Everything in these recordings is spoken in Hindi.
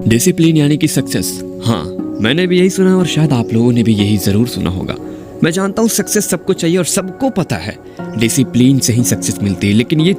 डिसिप्लिन यानी कि सक्सेस। हाँ, मैंने भी यही सुना और शायद आप लोगों ने भी यही जरूर सुना होगा। मैं जानता हूँ सक्सेस सबको चाहिए और सबको पता है डिसिप्लिन से ही सक्सेस मिलती है। लेकिन ये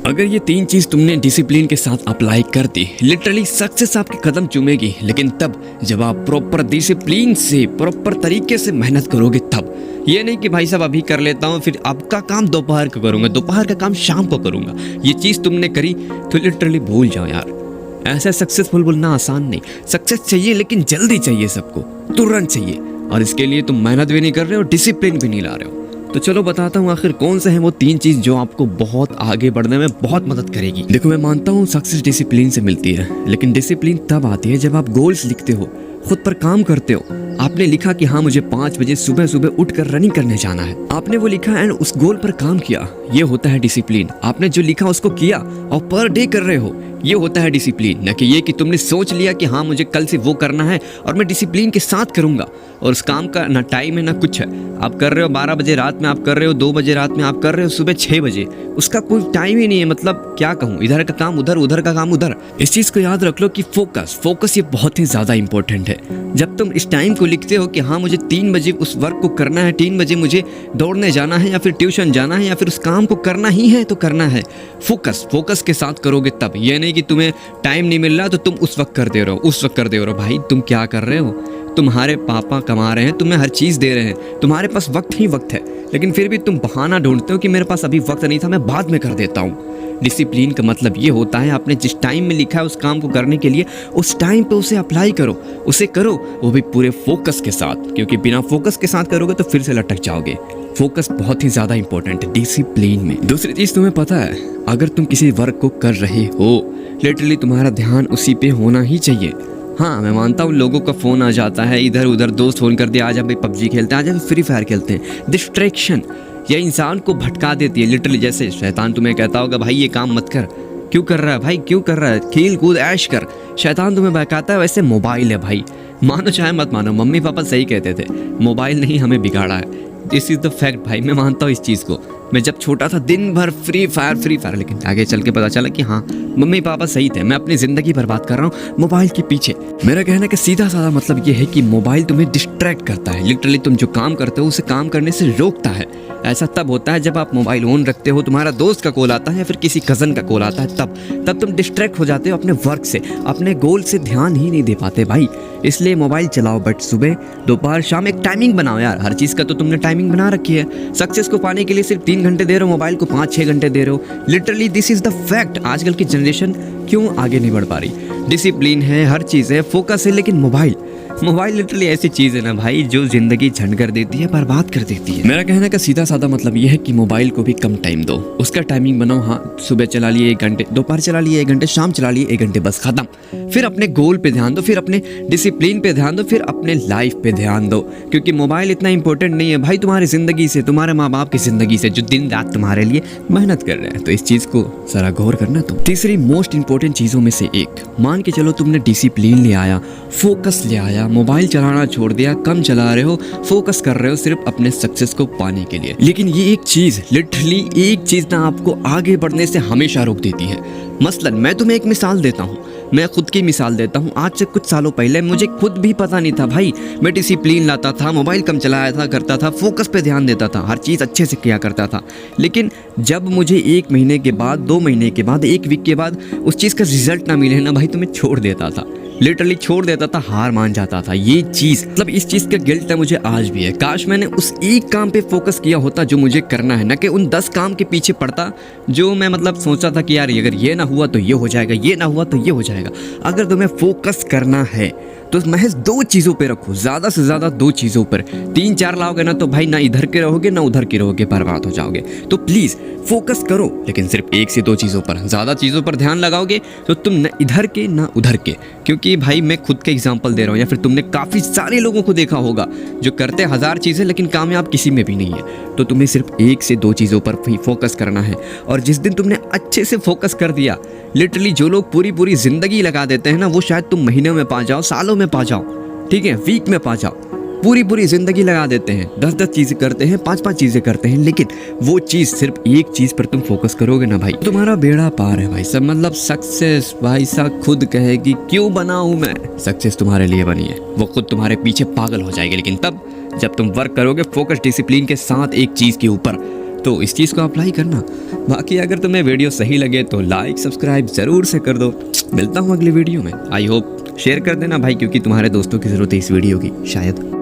अगर ये तीन चीज तुमने डिसिप्लिन के साथ अप्लाई कर दी, लिटरली सक्सेस आपके कदम चूमेगी। लेकिन तब जब आप प्रॉपर डिसिप्लिन से प्रॉपर तरीके से मेहनत करोगे तब। ये नहीं कि भाई साहब अभी कर लेता हूँ फिर आपका काम दोपहर को करूंगा, दोपहर का काम शाम को करूंगा। ये चीज तुमने करी तो लिटरली भूल जाओ यार। ऐसा सक्सेसफुल बोलना आसान नहीं। सक्सेस चाहिए लेकिन जल्दी चाहिए, सबको तुरंत चाहिए। और इसके लिए तुम मेहनत भी नहीं कर रहे हो, डिसिप्लिन भी नहीं ला रहे हो। तो चलो बताता हूँ आखिर कौन से हैं वो तीन चीज जो आपको बहुत आगे बढ़ने में बहुत मदद करेगी। देखो, मैं मानता हूँ सक्सेस डिसिप्लिन से मिलती है, लेकिन डिसिप्लिन तब आती है जब आप गोल्स लिखते हो, खुद पर काम करते हो। आपने लिखा कि हाँ मुझे 5 बजे सुबह सुबह उठकर रनिंग करने जाना है। आपने वो लिखा एंड उस गोल पर काम किया, ये होता है डिसिप्लिन। आपने जो लिखा उसको किया और पर डे कर रहे हो, ये होता है डिसिप्लिन। न कि ये कि तुमने सोच लिया कि हाँ मुझे कल से वो करना है और मैं डिसिप्लिन के साथ करूंगा और उस काम का ना टाइम है ना कुछ है। आप कर रहे हो 12 बजे रात में, आप कर रहे हो 2 बजे रात में, आप कर रहे हो सुबह 6 बजे, उसका कोई टाइम ही नहीं है। मतलब क्या कहूँ, इधर का काम उधर, उधर का काम उधर। इस चीज को याद रख लो कि फोकस ये बहुत ही ज्यादा इंपॉर्टेंट है। जब तुम इस टाइम को लिखते हो कि हाँ मुझे 3 बजे उस वर्क को करना है, 3 बजे मुझे दौड़ने जाना है या फिर ट्यूशन जाना है या फिर उस काम को करना ही है तो करना है। फोकस के साथ करोगे तब। ये नहीं कि तुम्हें टाइम नहीं मिल रहा तो तुम उस वक्त कर दे रहे हो, उस वक्त कर दे रहे हो। भाई तुम क्या कर रहे हो? तुम्हारे पापा कमा रहे हैं, तुम्हें हर चीज दे रहे हैं, तुम्हारे पास वक्त ही वक्त है, लेकिन फिर भी तुम बहाना ढूंढते हो कि मेरे पास अभी वक्त नहीं था, मैं बाद में कर देता हूँ। डिसिप्लिन का मतलब ये होता है आपने जिस टाइम में लिखा है उस काम को करने के लिए, उस टाइम पे उसे अप्लाई करो, उसे करो, वो भी पूरे फोकस के साथ। क्योंकि बिना फोकस के साथ करोगे तो फिर से लटक जाओगे। फोकस बहुत ही ज्यादा इंपॉर्टेंट है डिसिप्लिन में। दूसरी चीज तुम्हें पता है, अगर तुम किसी वर्क को कर रहे हो, लिटरली तुम्हारा ध्यान उसी पे होना ही चाहिए। हाँ, मैं मानता हूँ लोगों का फोन आ जाता है, इधर उधर दोस्त फोन कर दिया, आज हम पबजी खेलते हैं, आज हम फ्री फायर खेलते हैं। डिस्ट्रैक्शन यह इंसान को भटका देती है लिटरली। जैसे शैतान तुम्हें कहता होगा भाई ये काम मत कर, क्यों कर रहा है भाई, क्यों कर रहा है, खेल कूद ऐश कर। शैतान तुम्हें बहकाता है। वैसे मोबाइल है भाई, मानो चाहे मत मानो, मम्मी पापा सही कहते थे, मोबाइल नहीं हमें बिगाड़ा है। दिस इज द फैक्ट भाई, मैं मानता हूँ इस चीज़ को। मैं जब छोटा था दिन भर फ्री फायर, लेकिन आगे चल के पता चला कि हाँ मम्मी पापा सही थे, मैं अपनी ज़िंदगी बर्बाद कर रहा हूँ मोबाइल के पीछे। मेरा कहना का सीधा साधा मतलब ये है कि मोबाइल तुम्हें डिस्ट्रैक्ट करता है। लिटरली तुम जो काम करते हो उसे काम करने से रोकता है। ऐसा तब होता है जब आप मोबाइल ऑन रखते हो, तुम्हारा दोस्त का कॉल आता है या फिर किसी कज़न का कॉल आता है, तब तुम डिस्ट्रैक्ट हो जाते हो अपने वर्क से, अपने गोल से ध्यान ही नहीं दे पाते भाई। इसलिए मोबाइल चलाओ बट सुबह दोपहर शाम एक टाइमिंग बनाओ यार। हर चीज़ का तो तुमने टाइमिंग बना रखी है। सक्सेस को पाने के लिए सिर्फ 3 घंटे दे रहे हो, मोबाइल को 5-6 घंटे दे रहे हो। Literally this is the fact. आजकल की जनरेशन क्यों आगे नहीं बढ़ पा रही? डिसिप्लिन है, हर चीज़ है, फोकस है, लेकिन मोबाइल लिटरली ऐसी चीज़ है ना भाई जो जिंदगी झंड कर देती है, बर्बाद कर देती है। मेरा कहने का सीधा साधा मतलब यह है कि मोबाइल को भी कम टाइम दो, उसका टाइमिंग बनाओ। हाँ, सुबह चला लिए 1 घंटे, दोपहर चला लिए 1 घंटे, शाम चला लिए 1 घंटे, बस खत्म। फिर अपने गोल पे ध्यान दो, फिर अपने डिसिप्लिन पे ध्यान दो, फिर अपने लाइफ पे ध्यान दो। क्योंकि मोबाइल इतना इंपॉर्टेंट नहीं है भाई तुम्हारी जिंदगी से, तुम्हारे माँ बाप की जिंदगी से, जो दिन रात तुम्हारे लिए मेहनत कर रहे हैं। तो इस चीज को जरा गौर करना तुम। तीसरी मोस्ट इंपॉर्टेंट चीजों में से एक, मान के चलो तुमने डिसिप्लिन ले आया, फोकस ले आया, मोबाइल चलाना छोड़ दिया, कम चला रहे हो, फोकस कर रहे हो सिर्फ अपने सक्सेस को पाने के लिए। लेकिन ये एक चीज, लिटरली एक चीज ना आपको आगे बढ़ने से हमेशा रोक देती है। मसलन मैं तुम्हें एक मिसाल देता हूँ, मैं खुद की मिसाल देता हूँ। आज से कुछ सालों पहले मुझे खुद भी पता नहीं था भाई, मैं डिसिप्लिन लाता था, मोबाइल कम चलाया था करता था, फोकस पे ध्यान देता था, हर चीज़ अच्छे से किया करता था। लेकिन जब मुझे 1 महीने के बाद, 2 महीने के बाद, 1 वीक के बाद उस चीज़ का रिजल्ट ना मिले ना भाई, तो मैं छोड़ देता था, लिटरली छोड़ देता था, हार मान जाता था। ये चीज़ मतलब इस चीज़ का गिल्ट है मुझे आज भी है। काश मैंने उस एक काम पे फोकस किया होता जो मुझे करना है, ना कि उन 10 काम के पीछे पड़ता जो मैं मतलब सोचा था कि यार अगर ये ना हुआ तो ये हो जाएगा, ये ना हुआ तो ये हो जाएगा। अगर तुम्हें फोकस करना है तो महज 2 चीज़ों पे रखो, ज़्यादा से ज़्यादा 2 चीज़ों पर। 3-4 लाओगे ना तो भाई ना इधर के रहोगे ना उधर के रहोगे, बर्बाद हो जाओगे। तो प्लीज़ फोकस करो, लेकिन सिर्फ 1 से 2 चीज़ों पर। ज़्यादा चीज़ों पर ध्यान लगाओगे तो तुम न इधर के ना उधर के। क्योंकि भाई मैं खुद का एग्जाम्पल दे रहा हूँ, या फिर तुमने काफ़ी सारे लोगों को देखा होगा जो करते 1000 चीज़ें लेकिन कामयाब किसी में भी नहीं है। तो तुम्हें सिर्फ 1 से 2 चीज़ों पर ही फोकस करना है। और जिस दिन तुमने अच्छे से फोकस कर दिया, लिटरली जो लोग पूरी ज़िंदगी लगा देते हैं ना, वो शायद तुम महीनों में पा जाओ, सालों में पा जाओ, ठीक है, वीक में पा जाओ। पूरी पूरी जिंदगी लगा देते हैं, 10-10 चीजें करते हैं, 5-5 चीजें करते हैं, लेकिन वो चीज सिर्फ एक चीज पर तुम फोकस करोगे ना भाई, तुम्हारा बेड़ा पार है भाई साहब। मतलब सक्सेस भाई साहब खुद कहेगी क्यों बना हूं मैं, सक्सेस तुम्हारे लिए बनी है, वो खुद तुम्हारे पीछे पागल हो जाएगी। लेकिन तब जब तुम वर्क करोगे फोकस डिसिप्लिन के साथ एक चीज के ऊपर, तो इस चीज को अप्लाई करना। बाकी अगर तुम्हें वीडियो सही लगे तो लाइक सब्सक्राइब जरूर से कर दो। मिलता हूँ अगली वीडियो में। आई होप शेयर कर देना भाई, क्योंकि तुम्हारे दोस्तों की जरूरत है इस वीडियो की शायद।